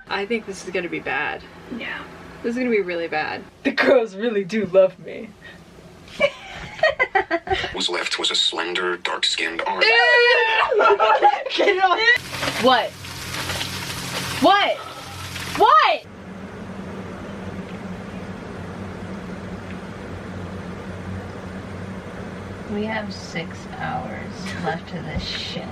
I think this is gonna be bad. Yeah. This is gonna be really bad. The girls really do love me. Was left was a slender, dark-skinned arm. Get it off. What? What? What? We have 6 hours left of this shit.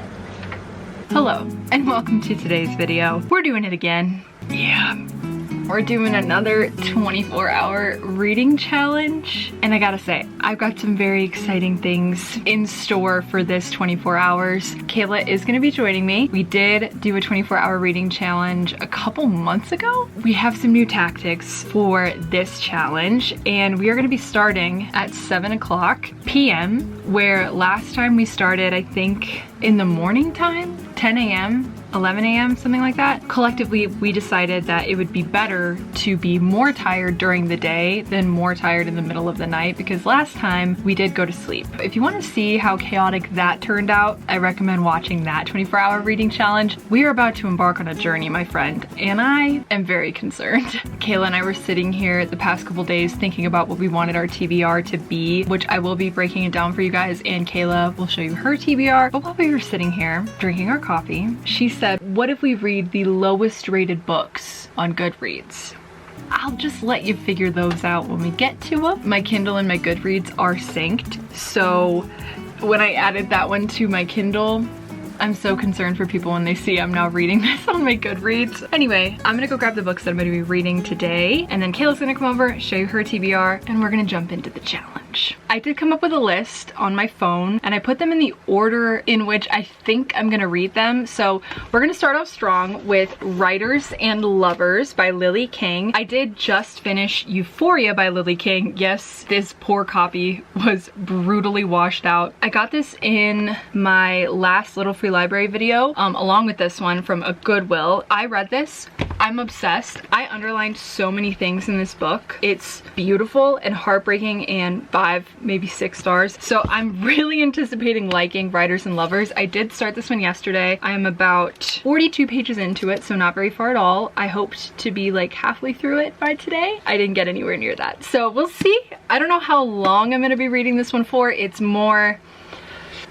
Hello, and welcome to today's video. We're doing it again. Yeah. We're doing another 24-hour reading challenge. And I gotta say, I've got some very exciting things in store for this 24 hours. Kayla is gonna be joining me. We did do a 24-hour reading challenge a couple months ago. We have some new tactics for this challenge, and we are gonna be starting at 7:00 p.m., where last time we started, I think, in the morning time, 10 a.m., 11 a.m., something like that. Collectively, we decided that it would be better to be more tired during the day than more tired in the middle of the night, because last time we did go to sleep. If you want to see how chaotic that turned out, I recommend watching that 24-hour reading challenge. We are about to embark on a journey, my friend, and I am very concerned. Kayla and I were sitting here the past couple days thinking about what we wanted our TBR to be, which I will be breaking it down for you guys, and Kayla will show you her TBR. But while we were sitting here drinking our coffee, she said, what if we read the lowest rated books on GoodReads? I'll just let you figure those out when we get to them. My Kindle and my GoodReads are synced, so when I added that one to my Kindle, I'm so concerned for people when they see I'm now reading this on my GoodReads. Anyway, I'm gonna go grab the books that I'm gonna be reading today, and then Kayla's gonna come over, show you her TBR, and we're gonna jump into the challenge. I did come up with a list on my phone, and I put them in the order in which I think I'm gonna read them. So we're gonna start off strong with Writers and Lovers by Lily King. I did just finish Euphoria by Lily King. Yes, this poor copy was brutally washed out. I got this in my last little free library video, along with this one from a Goodwill. I read this. I'm obsessed. I underlined so many things in this book. It's beautiful and heartbreaking, and 5, maybe 6 stars. So I'm really anticipating liking Writers and Lovers. I did start this one yesterday. I am about 42 pages into it, so not very far at all. I hoped to be like halfway through it by today. I didn't get anywhere near that. So we'll see. I don't know how long I'm gonna be reading this one for.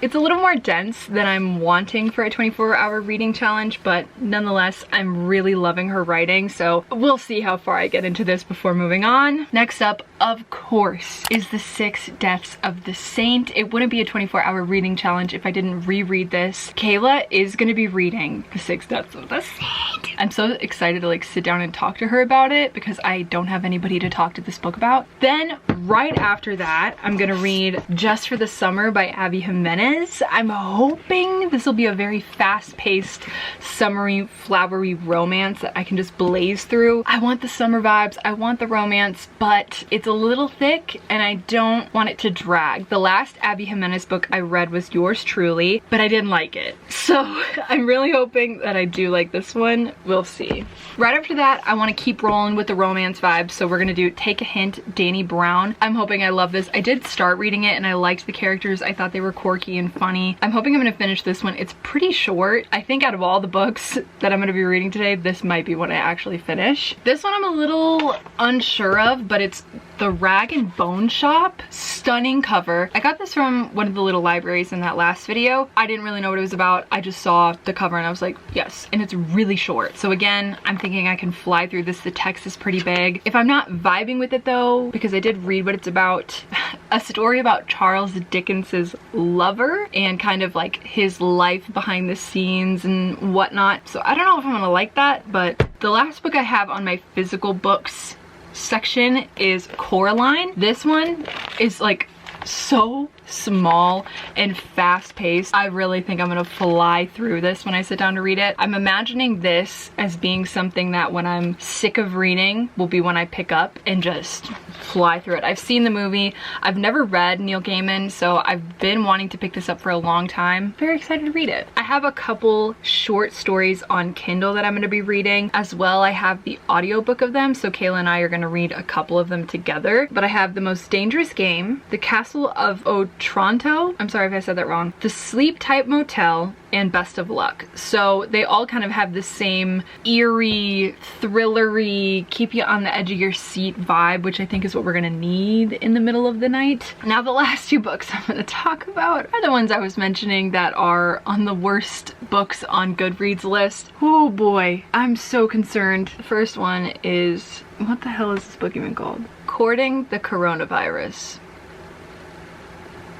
It's a little more dense than I'm wanting for a 24-hour reading challenge, but nonetheless, I'm really loving her writing, so we'll see how far I get into this before moving on. Next up, of course, is The 6 Deaths of the Saint. It wouldn't be a 24-hour reading challenge if I didn't reread this. Kayla is gonna be reading The 6 Deaths of the Saint. I'm so excited to like sit down and talk to her about it because I don't have anybody to talk to this book about. Then right after that, I'm gonna read Just for the Summer by Abby Jimenez. I'm hoping this will be a very fast-paced, summery, flowery romance that I can just blaze through. I want the summer vibes, I want the romance, but it's a little thick and I don't want it to drag. The last Abby Jimenez book I read was Yours Truly, but I didn't like it. So I'm really hoping that I do like this one. We'll see. Right after that, I want to keep rolling with the romance vibes, so we're gonna do Take a Hint, Dani Brown. I'm hoping I love this. I did start reading it and I liked the characters. I thought they were quirky and funny. I'm hoping I'm gonna finish this one. It's pretty short. I think out of all the books that I'm gonna be reading today, this might be one I actually finish. This one I'm a little unsure of, but it's The Rag and Bone Shop. Stunning cover. I got this from one of the little libraries in that last video. I didn't really know what it was about. I just saw the cover and I was like, yes. And it's really short. So again, I'm thinking I can fly through this. The text is pretty big. If I'm not vibing with it though, because I did read what it's about, a story about Charles Dickens's lover and kind of like his life behind the scenes and whatnot. So I don't know if I'm gonna like that, but the last book I have on my physical books section is Coraline. This one is like so small and fast-paced. I really think I'm gonna fly through this when I sit down to read it. I'm imagining this as being something that when I'm sick of reading will be when I pick up and just fly through it. I've seen the movie. I've never read Neil Gaiman, so I've been wanting to pick this up for a long time. Very excited to read it. I have a couple short stories on Kindle that I'm gonna be reading as well. I have the audiobook of them, so Kayla and I are gonna read a couple of them together. But I have The Most Dangerous Game, The Cast Castle of Otranto. I'm sorry if I said that wrong. The Sleep Type Motel, and Best of Luck. So they all kind of have the same eerie, thrillery, keep you on the edge of your seat vibe, which I think is what we're gonna need in the middle of the night. Now the last two books I'm gonna talk about are the ones I was mentioning that are on the worst books on GoodReads list. Oh boy, I'm so concerned. The first one is, what the hell is this book even called? Courting the Coronavirus.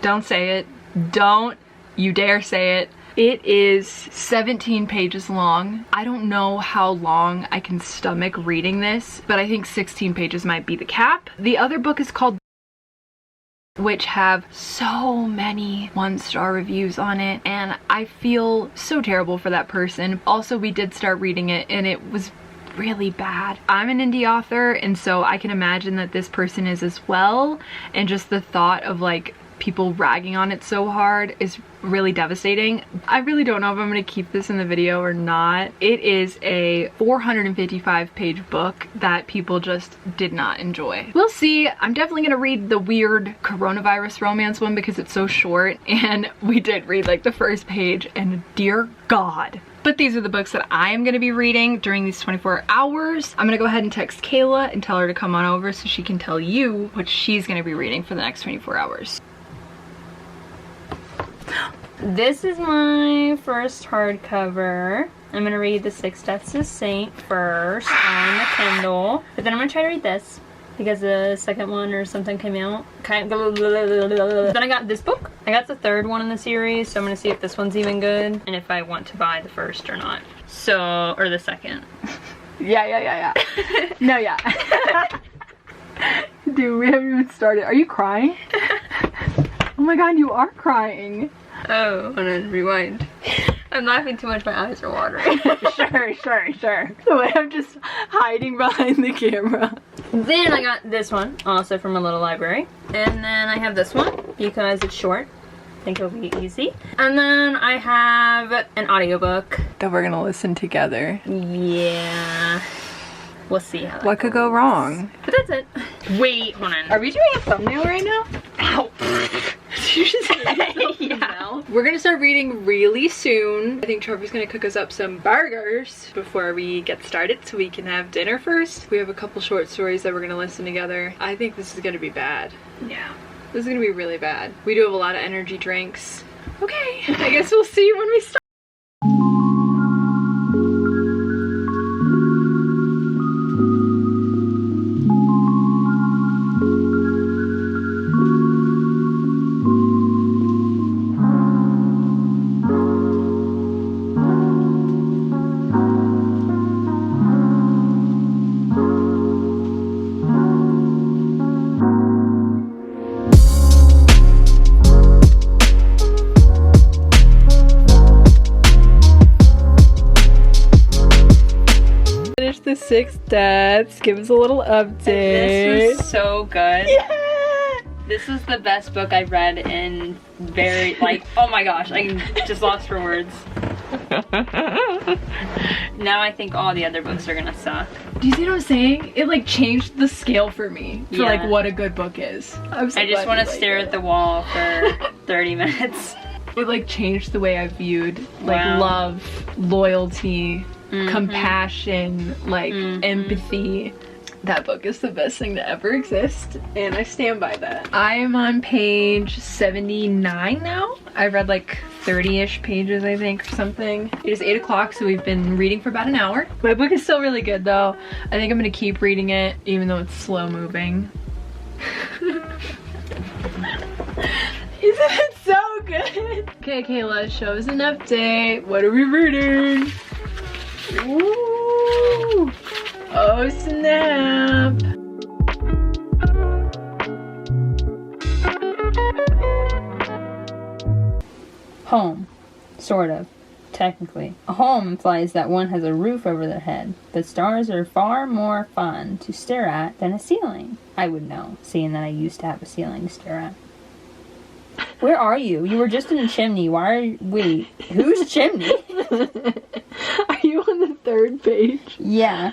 Don't say it. Don't you dare say it. It is 17 pages long. I don't know how long I can stomach reading this, but I think 16 pages might be the cap. The other book is called, which have so many 1-star reviews on it, and I feel so terrible for that person. Also, we did start reading it and it was really bad. I'm an indie author, and so I can imagine that this person is as well, and just the thought of like people ragging on it so hard is really devastating. I really don't know if I'm gonna keep this in the video or not. It is a 455 page book that people just did not enjoy. We'll see. I'm definitely gonna read the weird coronavirus romance one because it's so short, and we did read like the first page and dear God. But these are the books that I am going to be reading during these 24 hours. I'm going to go ahead and text Kayla and tell her to come on over so she can tell you what she's going to be reading for the next 24 hours. This is my first hardcover. I'm going to read The Six Deaths of Saint first on the Kindle. But then I'm going to try to read this because the second one or something came out. Then I got this book. I got the third one in the series, so I'm gonna see if this one's even good and if I want to buy the first or not. So, or the second. Yeah. No, yeah. Dude, we haven't even started. Are you crying? Oh my God, you are crying. Oh, I'm gonna rewind. I'm laughing too much, my eyes are watering. Sure. The way I'm just hiding behind the camera. Then I got this one, also from a little library. And then I have this one, because it's short. I think it'll be easy. And then I have an audiobook. That we're gonna listen together. Yeah. We'll see how that What could go wrong? But that's it. Wait, hold on. Are we doing a thumbnail right now? Ow. Did you just Yeah. We're gonna start reading really soon. I think Trevor's gonna cook us up some burgers before we get started so we can have dinner first. We have a couple short stories that we're gonna listen together. I think this is gonna be bad. Yeah. This is gonna be really bad. We do have a lot of energy drinks. Okay, I guess we'll see when we start. The Six Deaths. Give us a little update. This was so good. Yeah! This is the best book I've read in very, like, oh my gosh, I'm just lost for words. Now I think all the other books are gonna suck. Do you see what I'm saying? It like changed the scale for me for Yeah. like what a good book is. I'm so I just glad want you to like stare it. at the wall for 30 minutes. It like changed the way I viewed like Wow. love, loyalty, compassion, like empathy. That book is the best thing to ever exist, and I stand by that. I am on page 79 now. I've read like 30-ish pages, I think, or something. It is 8 o'clock, so we've been reading for about an hour. My book is still really good though. I think I'm gonna keep reading it, even though it's slow moving. Isn't it so good? Okay, Kayla, show us an update. What are we reading? Ooh! Oh snap! Home. Sort of. Technically. A home implies that one has a roof over their head, but stars are far more fun to stare at than a ceiling. I would know, seeing that I used to have a ceiling to stare at. Where are you? You were just in a chimney. Why are you... Wait, whose chimney? Are you on the third page? Yeah.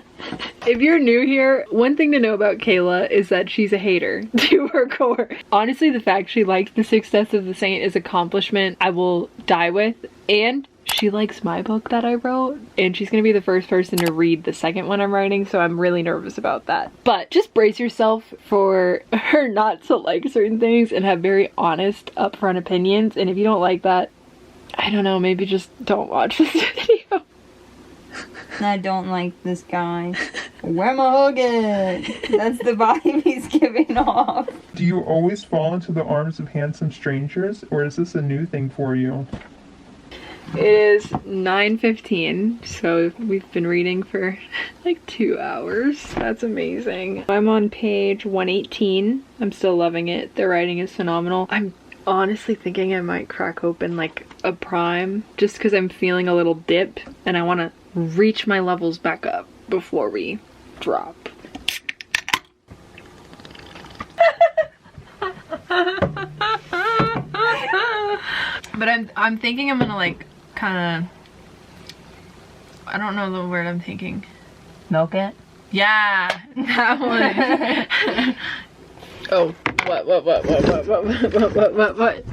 If you're new here, one thing to know about Kayla is that she's a hater to her core. Honestly, the fact she likes The Six Deaths of the Saint is an accomplishment I will die with, and she likes my book that I wrote, and she's gonna be the first person to read the second one I'm writing, so I'm really nervous about that. But just brace yourself for her not to like certain things and have very honest, upfront opinions, and if you don't like that, I don't know, maybe just don't watch this video. I don't like this guy. Where my hug at? That's the vibe he's giving off. Do you always fall into the arms of handsome strangers, or is this a new thing for you? It is 9:15, so we've been reading for like 2 hours. That's amazing. I'm on page 118. I'm still loving it. The writing is phenomenal. I'm honestly thinking I might crack open like a prime just because I'm feeling a little dip and I want to reach my levels back up before we drop. But I'm thinking I'm gonna like kind of, I don't know the word I'm thinking. Milk it? Yeah, that one. Oh, what?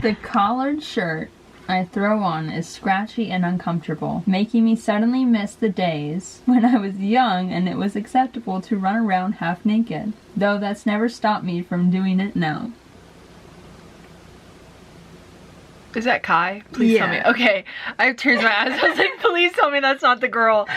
The collared shirt I throw on is scratchy and uncomfortable, making me suddenly miss the days when I was young and it was acceptable to run around half naked, though that's never stopped me from doing it now. Is that Kai? Please tell me. Okay, I turned my eyes. I was like, please tell me that's not the girl.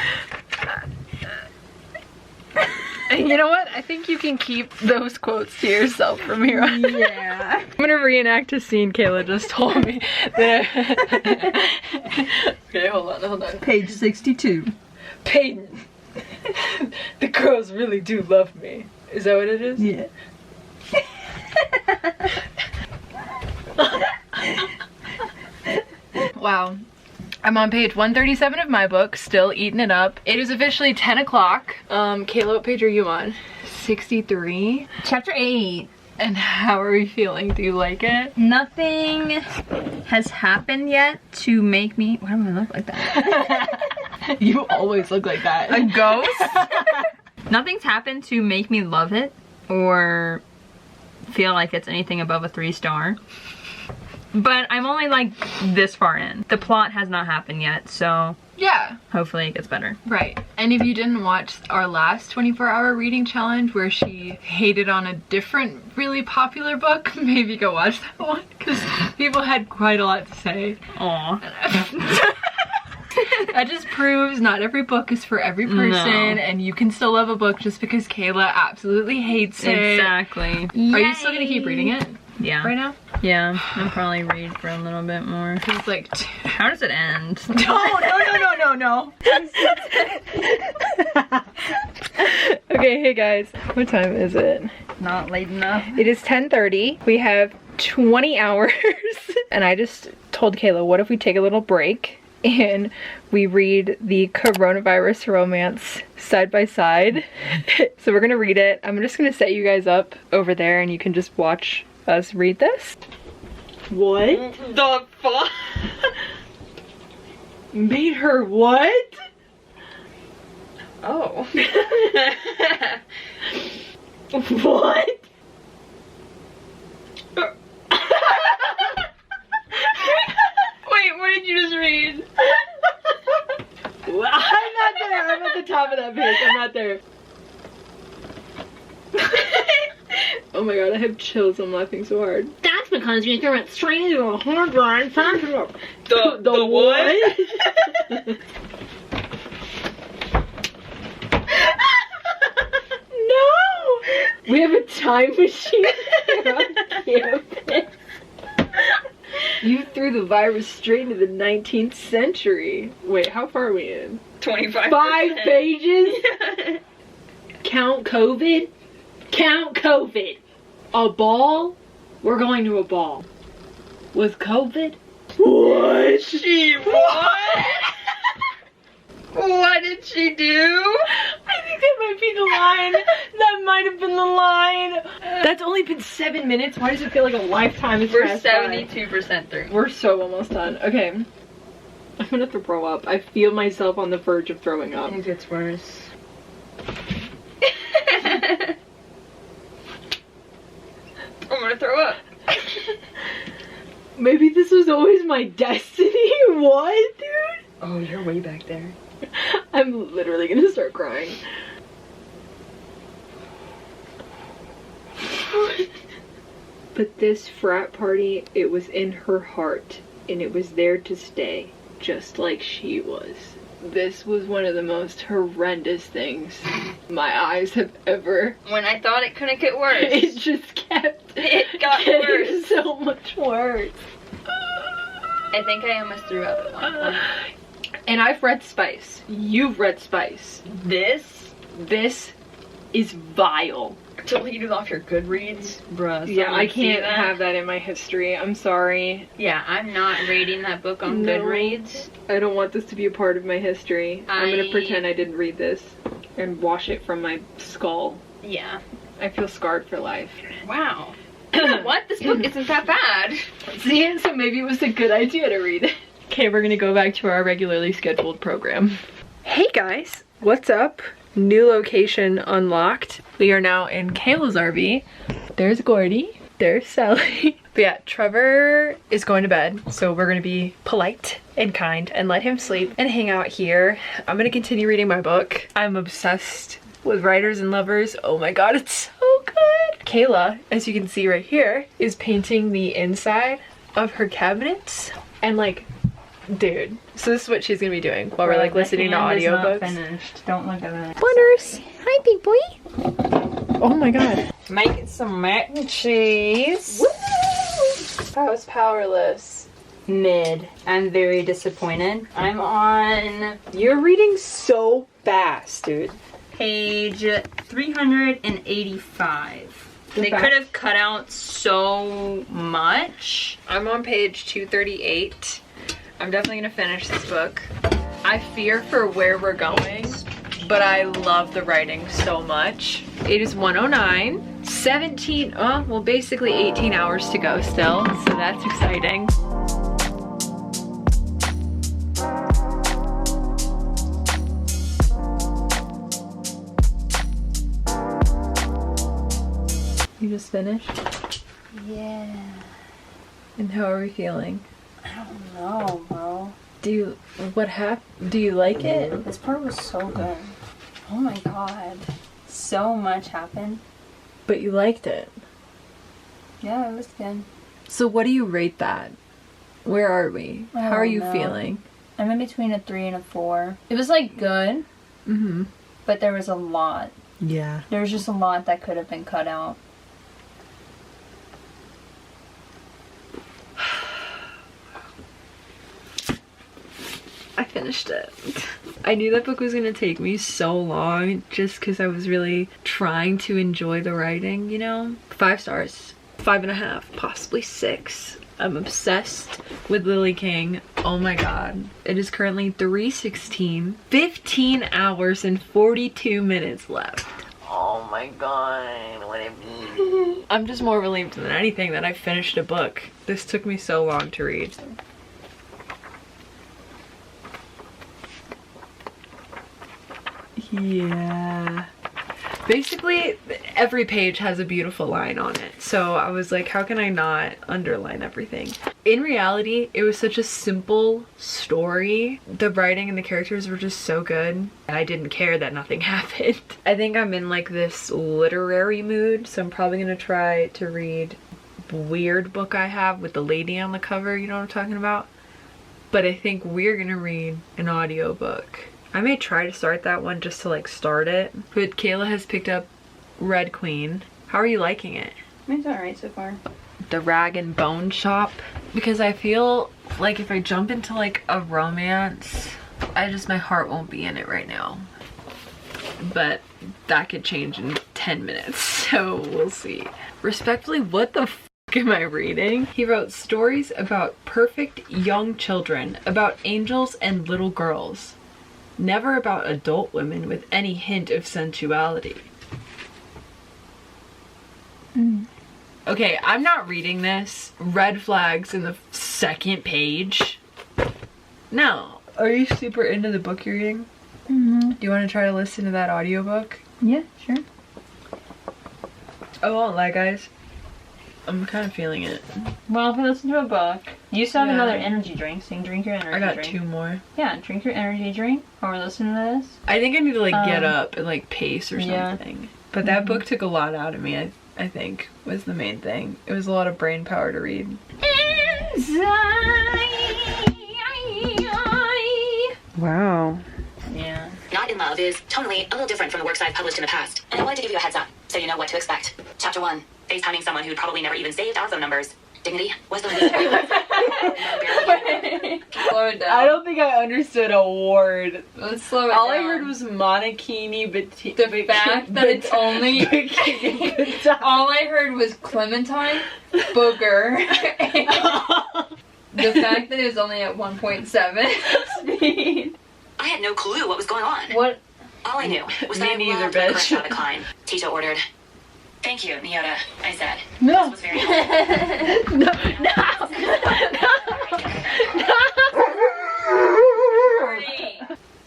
And you know what? I think you can keep those quotes to yourself from here on. Yeah. I'm gonna reenact a scene Kayla just told me. Okay, hold on. Page 62. Peyton. The girls really do love me. Is that what it is? Yeah. Wow. I'm on page 137 of my book, still eating it up. It is officially 10 o'clock. Kayla, what page are you on? 63? Chapter 8. And how are we feeling? Do you like it? Nothing has happened yet to make me... Why do I look like that? You always look like that. A ghost? Nothing's happened to make me love it or feel like it's anything above a 3-star. But I'm only like this far in. The plot has not happened yet, so Yeah. hopefully it gets better. Right. And if you didn't watch our last 24-hour reading challenge where she hated on a different really popular book, maybe go watch that one because people had quite a lot to say. Aw. That just proves not every book is for every person, and you can still love a book just because Kayla absolutely hates it. Exactly. Are you still gonna keep reading it? Yeah. Right now? Yeah, I'll probably read for a little bit more. It's like, How does it end? no. Okay, hey guys, what time is it? Not late enough. It is 10:30. We have 20 hours. And I just told Kayla, what if we take a little break and we read the coronavirus romance side by side? So we're gonna read it. I'm just gonna set you guys up over there and you can just watch us read this. What the fuck? Made her what? Oh. What? Wait, what did you just read? I'm not there. I'm at the top of that page. I'm not there. Oh my god, I have chills. I'm laughing so hard. That's because you threw it straight into a hard drive. The what? No! We have a time machine on campus. You threw the virus straight into the 19th century. Wait, how far are we in? 25. 5 pages? Count COVID? Count COVID. A ball? We're going to a ball. With COVID? What? What? What did she do? I think that might be the line. That might have been the line. That's only been 7 minutes. Why does it feel like a lifetime has We're passed by? 72% through. We're so almost done. Okay. I'm gonna throw up. I feel myself on the verge of throwing up. It gets worse. was always my destiny. What, dude? Oh, you're way back there. I'm literally gonna start crying. But this frat party, it was in her heart, and it was there to stay, just like she was. This was one of the most horrendous things my eyes have ever. When I thought it couldn't get worse, It just kept. it got getting worse. so much worse. I think I almost threw up at one point. And I've read Spice. You've read Spice. This? This is vile. Deleted it off your GoodReads? Bruh. Yeah, I someone see can't that? have that in my history. I'm sorry. Yeah, I'm not rating that book on No. GoodReads. I don't want this to be a part of my history. I'm gonna I- pretend I didn't read this and wash it from my skull. Yeah. I feel scarred for life. Wow. You know what? This book isn't that bad. See, so maybe it was a good idea to read it. Okay, we're gonna go back to our regularly scheduled program. Hey guys, what's up? New location unlocked. We are now in Kayla's RV. There's Gordy. There's Sally. But yeah, Trevor is going to bed, so we're gonna be polite and kind and let him sleep and hang out here. I'm gonna continue reading my book. I'm obsessed with Writers and Lovers. Oh my god, it's so good. Kayla, as you can see right here, is painting the inside of her cabinets. And like, dude, so this is what she's gonna be doing while we're like listening to audiobooks. Finished. Don't look at that. Butters, hi big boy. Oh my god. Making some mac and cheese. I was powerless. Mid. I'm very disappointed. I'm on You're reading so fast, dude. page 385. They back- could have cut out so much. I'm on page 238. I'm definitely gonna finish this book. I fear for where we're going, but I love the writing so much. It is 1:09. 17, well, basically 18 hours to go still, so that's exciting. You just finished? Yeah. And how are we feeling? I don't know, bro. Do you like it? This part was so good. Oh my god. So much happened. But you liked it. Yeah, it was good. So what do you rate that? Where are we? I How are don't you know. feeling? I'm in between a 3 and a 4. It was like good, Mm-hmm. but there was a lot. Yeah. There was just a lot that could have been cut out. I finished it. I knew that book was gonna take me so long just because I was really trying to enjoy the writing, you know? 5 stars. 5.5, possibly 6. I'm obsessed with Lily King. Oh my god. It is currently 3:16. 15 hours and 42 minutes left. Oh my god, what a baby. I'm just more relieved than anything that I finished a book. This took me so long to read. Yeah. Basically, every page has a beautiful line on it. So I was like, how can I not underline everything? In reality, it was such a simple story. The writing and the characters were just so good. I didn't care that nothing happened. I think I'm in like this literary mood, so I'm probably gonna try to read the weird book I have with the lady on the cover, you know what I'm talking about? But I think we're gonna read an audiobook. I may try to start that one just to like start it. But Kayla has picked up Red Queen. How are you liking it? It's alright so far. The Rag and Bone Shop. Because I feel like if I jump into like a romance, my heart won't be in it right now. But that could change in 10 minutes, so we'll see. Respectfully, what the f am I reading? He wrote stories about perfect young children, about angels and little girls. Never about adult women with any hint of sensuality. Okay, I'm not reading this. Red flags in the second page. No. Are you super into the book you're reading? Mm-hmm. Do you want to try to listen to that audiobook? Yeah, sure. I won't lie, guys. I'm kind of feeling it. Well, if I listen to a book You still have Yeah. another energy drink, so you can drink your energy I got drink. 2 more. Yeah, drink your energy drink while we're listening to this. I think I need to like get up and like pace or yeah. something. But that book took a lot out of me, I think, was the main thing. It was a lot of brain power to read. Wow. Yeah. Not in Love is tonally a little different from the works I've published in the past, and I wanted to give you a heads up so you know what to expect. Chapter 1, FaceTiming someone who'd probably never even saved our phone numbers. Dignity was the limit. Slow it down. I don't think I understood a word. Let's slow it All down. I heard was monokini, the fact that it's only... All I heard was Clementine, Booger, and the fact that it was only at 1.7 speed. I had no clue what was going on. What? All I knew was that Me I neither, loved my bitch. crush on the climb. Tito ordered, "Thank you, Nyota," I said. No. This was very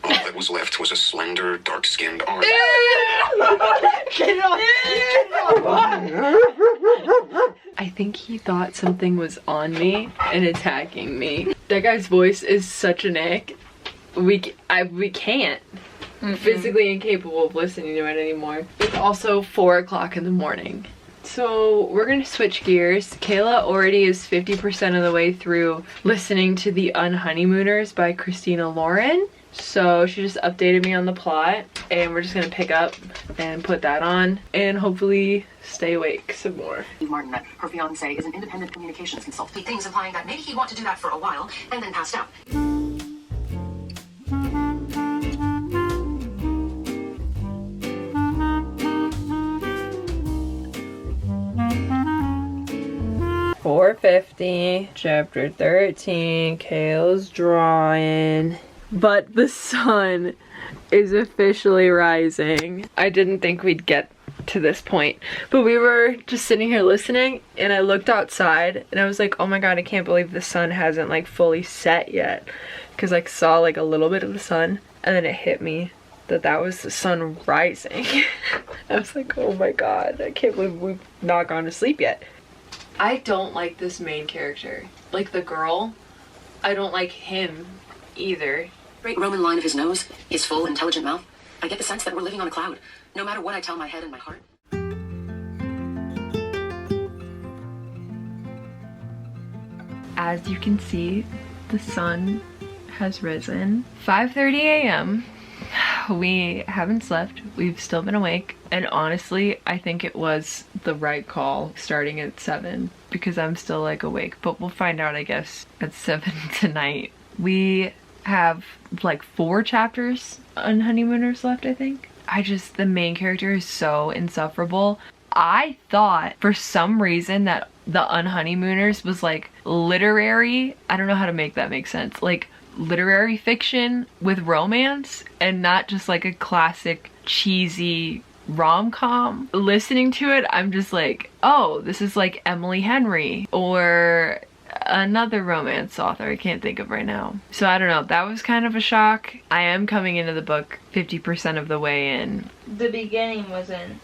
All that was left was a slender, dark-skinned arm. I think he thought something was on me and attacking me. That guy's voice is such an ick. We can't. I'm physically incapable of listening to it anymore. It's also 4 o'clock in the morning. So we're gonna switch gears. Kayla already is 50% of the way through listening to The Unhoneymooners by Christina Lauren. So she just updated me on the plot, and we're just gonna pick up and put that on and hopefully stay awake some more. Martin met her fiance is an independent communications consultant. Things implying that maybe he'd want to do that for a while and then passed out. .450, chapter 13, Kayla's drawing. But the sun is officially rising. I didn't think we'd get to this point, but we were just sitting here listening, and I looked outside and I was like, oh my god, I can't believe the sun hasn't like fully set yet, because I saw like a little bit of the sun, and then it hit me that that was the sun rising. I was like, oh my god, I can't believe we've not gone to sleep yet. I don't like this main character. Like the girl, I don't like him either. Great Roman line of his nose, his full, intelligent mouth. I get the sense that we're living on a cloud, no matter what I tell my head and my heart. As you can see, the sun has risen. 5:30 a.m. We haven't slept. We've still been awake. And honestly, I think it was the right call starting at 7 because I'm still like awake. But we'll find out, I guess, at 7 tonight. We have like 4 chapters on Honeymooners left, I think. The main character is so insufferable. I thought for some reason that the Unhoneymooners was like literary. I don't know how to make that make sense. Like literary fiction with romance and not just like a classic cheesy rom-com. Listening to it, I'm just like, oh, this is like Emily Henry or another romance author I can't think of right now. So I don't know, that was kind of a shock. I am coming into the book 50% of the way in. The beginning wasn't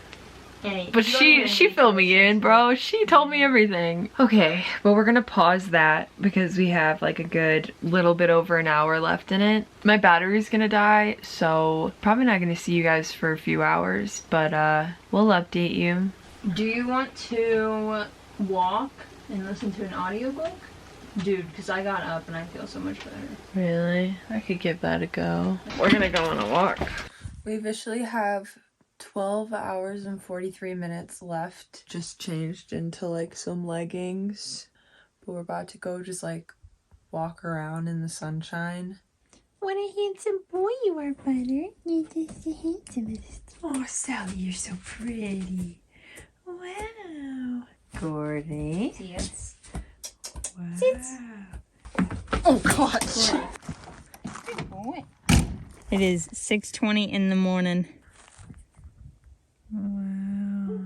any. But she filled me in, bro. She told me everything. Okay, but we're gonna pause that because we have like a good little bit over an hour left in it. My battery's gonna die, so probably not gonna see you guys for a few hours, but we'll update you. Do you want to walk and listen to an audiobook? Dude, because I got up and I feel so much better. Really? I could give that a go. We're gonna go on a walk. We officially have 12 hours and 43 minutes left. Just changed into like some leggings. But we're about to go just like walk around in the sunshine. What a handsome boy you are, Butter. You're just the handsomest. Oh, Sally, you're so pretty. Wow. Gordy. Yes. Wow. Oh, gosh. Good boy. It is 6:20 in the morning. Wow.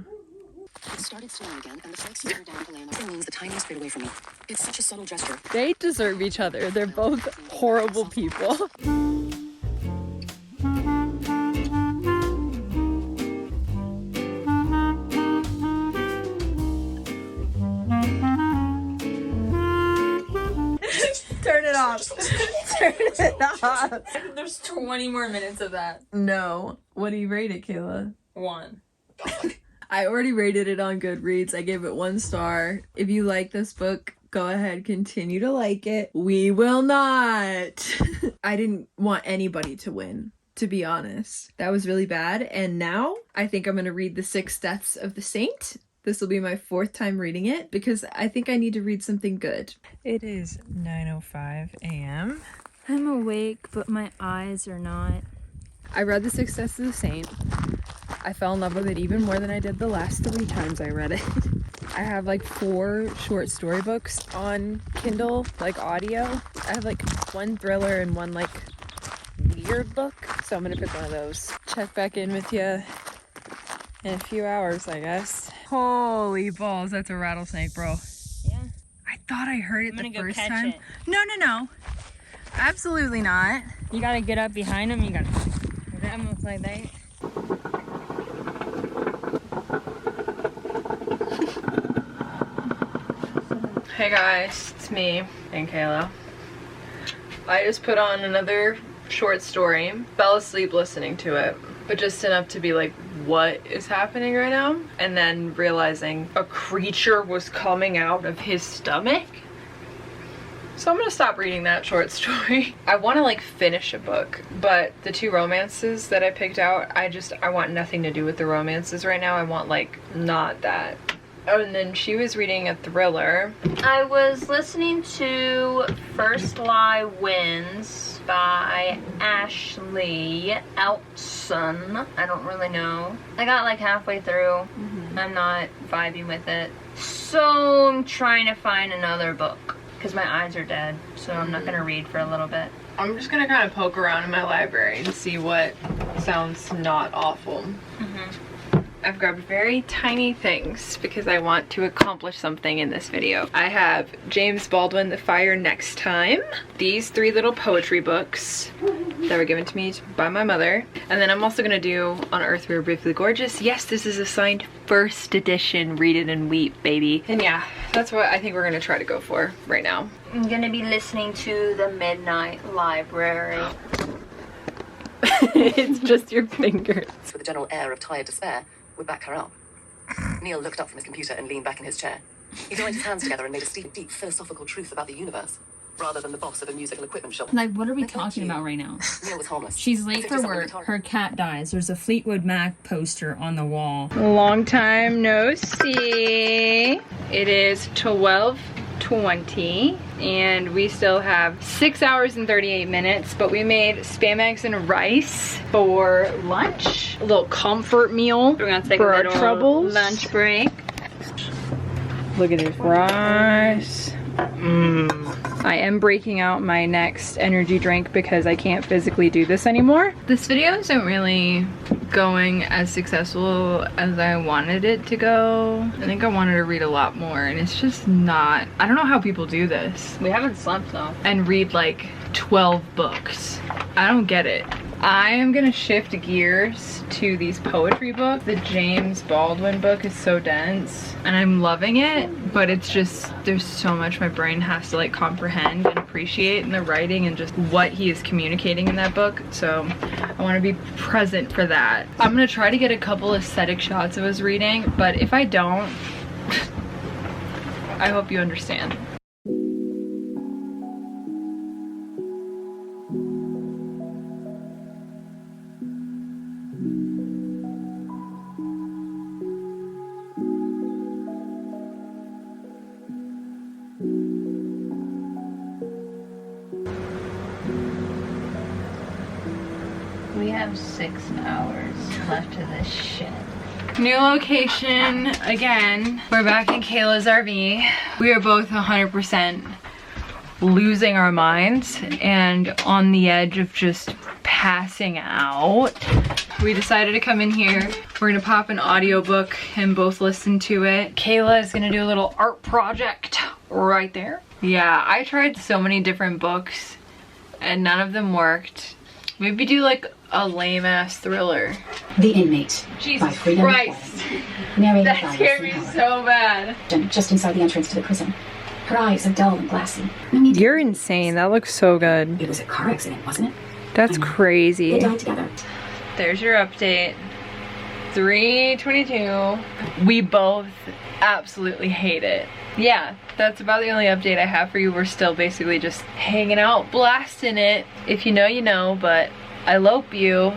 It started snowing again, and the flakes slowed down to land. It leans the tiniest bit away from me. It's such a subtle gesture. They deserve each other. They're both horrible people. off. Turn it off. There's 20 more minutes of that. No. What do you rate it, Kayla? 1. I already rated it on GoodReads. I gave it 1 star. If you like this book, go ahead, continue to like it. We will not. I didn't want anybody to win, to be honest. That was really bad. And now I think I'm gonna read The 6 Deaths of the Saint. This will be my 4th time reading it because I think I need to read something good. It is 9:05 a.m. I'm awake, but my eyes are not. I read The 6 Deaths of the Saint. I fell in love with it even more than I did the last 3 times I read it. I have like 4 short story books on Kindle, like audio. I have like 1 thriller and 1 like weird book, so I'm gonna pick one of those. Check back in with you in a few hours, I guess. Holy balls, that's a rattlesnake, bro. Yeah. I thought I heard it the first time. It. No. Absolutely not. You gotta get up behind him. You gotta grab him like that. Hey guys, it's me and Kayla. I just put on another short story, fell asleep listening to it, but just enough to be like, what is happening right now? And then realizing a creature was coming out of his stomach. So I'm gonna stop reading that short story. I wanna like finish a book, but the 2 romances that I picked out, I want nothing to do with the romances right now. I want like, not that. Oh, and then she was reading a thriller. I was listening to First Lie Wins by Ashley Outson. I don't really know. I got like halfway through. I'm not vibing with it. So I'm trying to find another book because my eyes are dead. So I'm not gonna read for a little bit. I'm just gonna kind of poke around in my library and see what sounds not awful. I've grabbed very tiny things because I want to accomplish something in this video. I have James Baldwin, The Fire Next Time, these 3 little poetry books that were given to me by my mother, and then I'm also gonna do On Earth We Were Briefly Gorgeous. Yes, this is a signed 1st edition, Read It and Weep, baby. And yeah, that's what I think we're gonna try to go for right now. I'm gonna be listening to The Midnight Library. It's just your fingers. With a general air of tired despair, would back her up. Neil looked up from his computer and leaned back in his chair. He joined his hands together and made a deep philosophical truth about the universe, rather than the boss of a musical equipment shop. Like, what are we talking about right now? Neil was homeless. She's late for work, her cat dies, there's a Fleetwood Mac poster on the wall. Long time no see. It is 12:20 and we still have 6 hours and 38 minutes, but we made Spam, eggs, and rice for lunch. A little comfort meal. We're gonna take for a our little troubles. lunch break. Look at this rice. I am breaking out my next energy drink because I can't physically do this anymore. This video isn't really going as successful as I wanted it to go. I think I wanted to read a lot more and it's just not. I don't know how people do this. We haven't slept though. And read like 12 books. I don't get it. I am gonna shift gears to these poetry books. The James Baldwin book is so dense and I'm loving it, but it's just, there's so much my brain has to like comprehend and appreciate in the writing and just what he is communicating in that book. So I want to be present for that. I'm gonna try to get a couple aesthetic shots of us reading, but if I don't, I hope you understand. We have 6 hours left of this shit. New location again. We're back in Kayla's RV. We are both 100% losing our minds and on the edge of just passing out. We decided to come in here. We're gonna pop an audiobook and both listen to it. Kayla is gonna do a little art project right there. Yeah, I tried so many different books and none of them worked. Maybe do like a lame ass thriller. The Inmate. Jesus Christ. That scared me so bad. Just inside the entrance to the prison. Her eyes are dull and glassy. We need to- You're insane. That looks so good. It was a car accident, wasn't it? That's crazy. They died together. There's your update. 3:22. We both absolutely hate it. Yeah, that's about the only update I have for you. We're still basically just hanging out, blasting it. If you know, you know, but I lope you.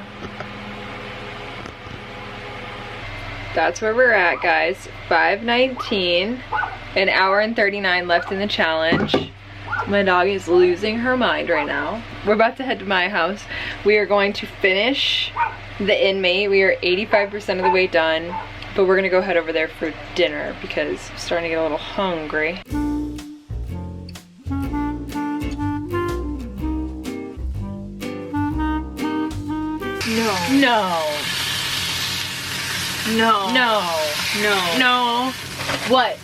That's where we're at, guys. 5:19, an hour and 39 left in the challenge. My dog is losing her mind right now. We're about to head to my house. We are going to finish the inmate. We are 85% of the way done, but we're gonna go head over there for dinner because I'm starting to get a little hungry. No. No. No. No. No. No. What?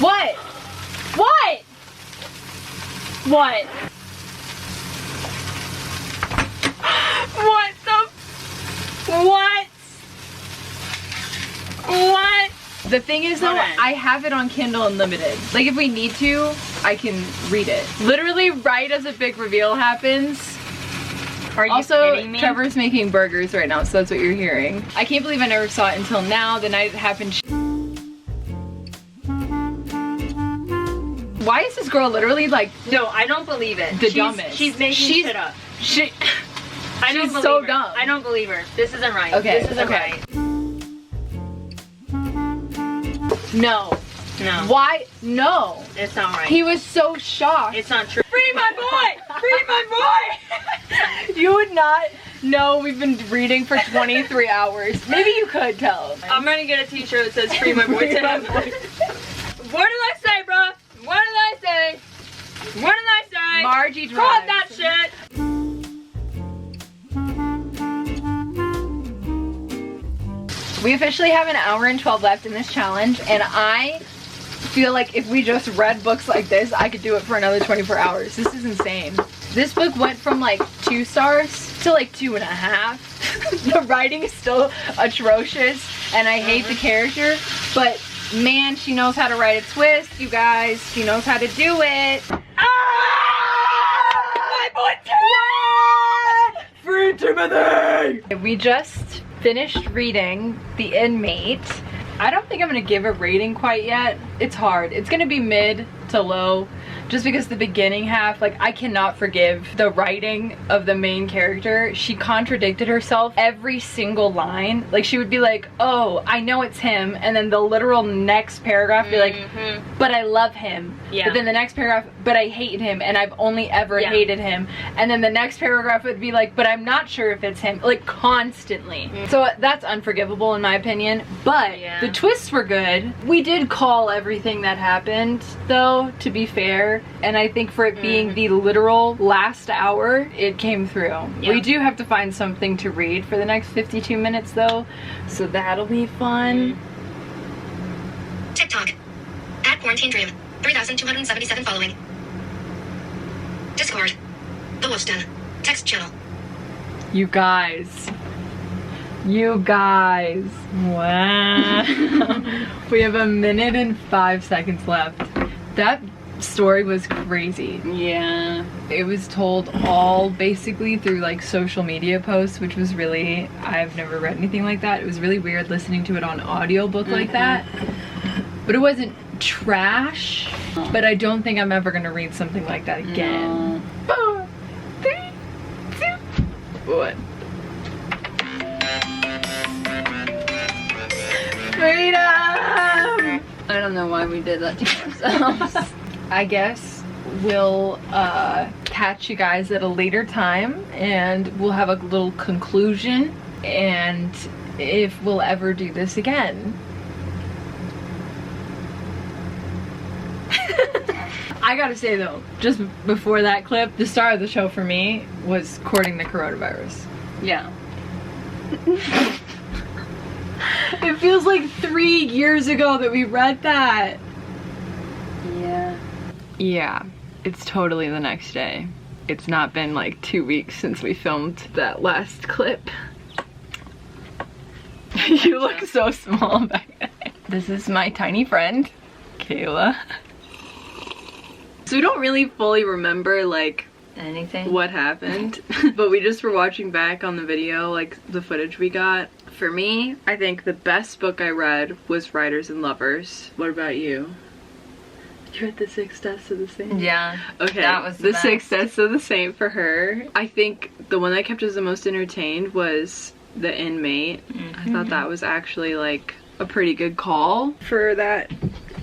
What? What? What? What the? What? What? The thing is though, I have it on Kindle Unlimited. Like if we need to, I can read it. Literally right as a big reveal happens. Are you Also, kidding me? Trevor's making burgers right now, so that's what you're hearing. I can't believe I never saw it until now, the night it happened. Why is this girl literally like No, I don't believe it. the dumbest? She's making shit up. She's So dumb. I don't believe her. This isn't right. Okay, This isn't okay. right. No. No. Why? No. It's not right. He was so shocked. It's not true. Free my boy! Free my boy! You would not know we've been reading for 23 hours. Maybe you could tell him. I'm gonna get a t-shirt that says free my boy to him. What did I say, bro? What did I say? What did I say? Margie Caught drives. that shit! We officially have an hour and 12 left in this challenge, and I feel like if we just read books like this, I could do it for another 24 hours. This is insane. This book went from like 2 stars to like 2.5. The writing is still atrocious, and I hate the character, but man, she knows how to write a twist, you guys. She knows how to do it. My boy Timothy! Free Timothy! We just finished reading The Inmate. I don't think I'm gonna give a rating quite yet. It's hard. It's gonna be mid to low, just because the beginning half, like, I cannot forgive the writing of the main character. She contradicted herself every single line. Like, she would be like, oh, I know it's him, and then the literal next paragraph be like, but I love him. Yeah. But then the next paragraph, but I hate him, and I've only ever hated him. And then the next paragraph would be like, but I'm not sure if it's him. Like, constantly. So that's unforgivable in my opinion, but the twists were good. We did call everything that happened, though, to be fair. And I think for it being the literal last hour, it came through. We do have to find something to read for the next 52 minutes though, so that'll be fun. TikTok. At Quarantine Dream. 3,277 following. Discord. The Wolfston. Text channel. You guys. You guys. Wow. We have 1 minute and 5 seconds left. That story was crazy. Yeah. It was told all basically through like social media posts, which was really, I've never read anything like that. It was really weird listening to it on audiobook like that. But it wasn't trash, but I don't think I'm ever gonna read something like that again. 4, 3, 2, 1. Freedom! I don't know why we did that to ourselves. I guess we'll catch you guys at a later time, and we'll have a little conclusion, and if we'll ever do this again. I gotta say though, just before that clip, the star of the show for me was courting the coronavirus. Yeah. It feels like 3 years ago that we read that. Yeah. Yeah, it's totally the next day. It's not been like 2 weeks since we filmed that last clip. You look so small back there. This is my tiny friend, Kayla. So we don't really fully remember like anything what happened, but we just were watching back on the video, like the footage we got. For me, I think the best book I read was Writers and Lovers. What about you? You read The Six Deaths of the Saint? Yeah. Okay, that was The best. Six Deaths of the Saint for her. I think the one that kept us the most entertained was The Inmate. I thought that was actually like a pretty good call for that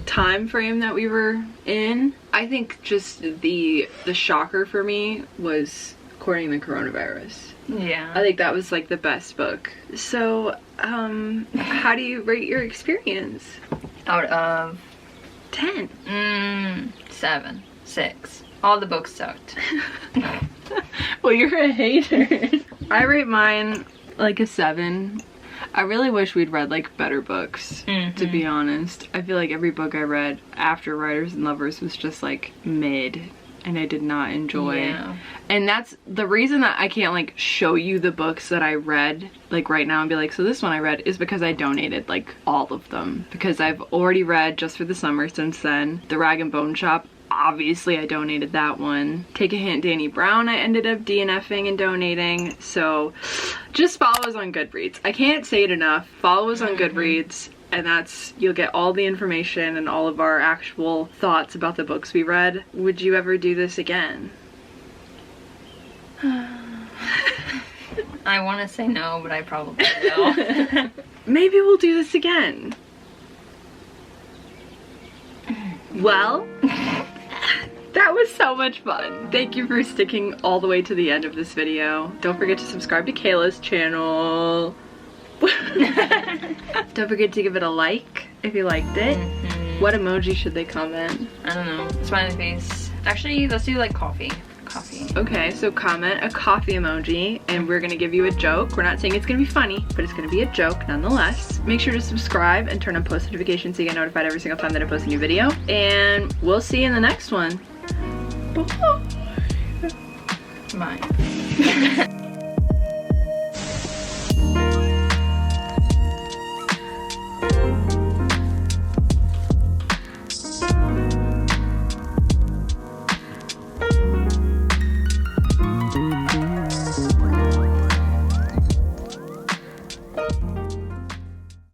time frame that we were in. I think just the shocker for me was Courting the Coronavirus. Yeah. I think that was like the best book. So, how do you rate your experience? Out of 10. 7, 6. All the books sucked. Well, you're a hater. I rate mine like a 7. I really wish we'd read like better books, to be honest. I feel like every book I read after Writers and Lovers was just like mid, and I did not enjoy. Yeah. And that's the reason that I can't like show you the books that I read like right now and be like, so this one I read, is because I donated like all of them, because I've already read Just for the Summer since then. The Rag and Bone Shop, obviously I donated that one. Take a Hint, Danny Brown, I ended up DNFing and donating. So just follow us on GoodReads. I can't say it enough. Follow us on GoodReads, and that's, you'll get all the information and all of our actual thoughts about the books we read. Would you ever do this again? I want to say no, but I probably will. Maybe we'll do this again. Well, that was so much fun. Thank you for sticking all the way to the end of this video. Don't forget to subscribe to Kayla's channel. Don't forget to give it a like if you liked it. What emoji should they comment? I don't know. Smiley face. Actually, let's do like coffee. Coffee. Okay, so comment a coffee emoji and we're gonna give you a joke. We're not saying it's gonna be funny, but it's gonna be a joke nonetheless. Make sure to subscribe and turn on post notifications so you get notified every single time that I post a new video. And we'll see you in the next one. Bye. Bye.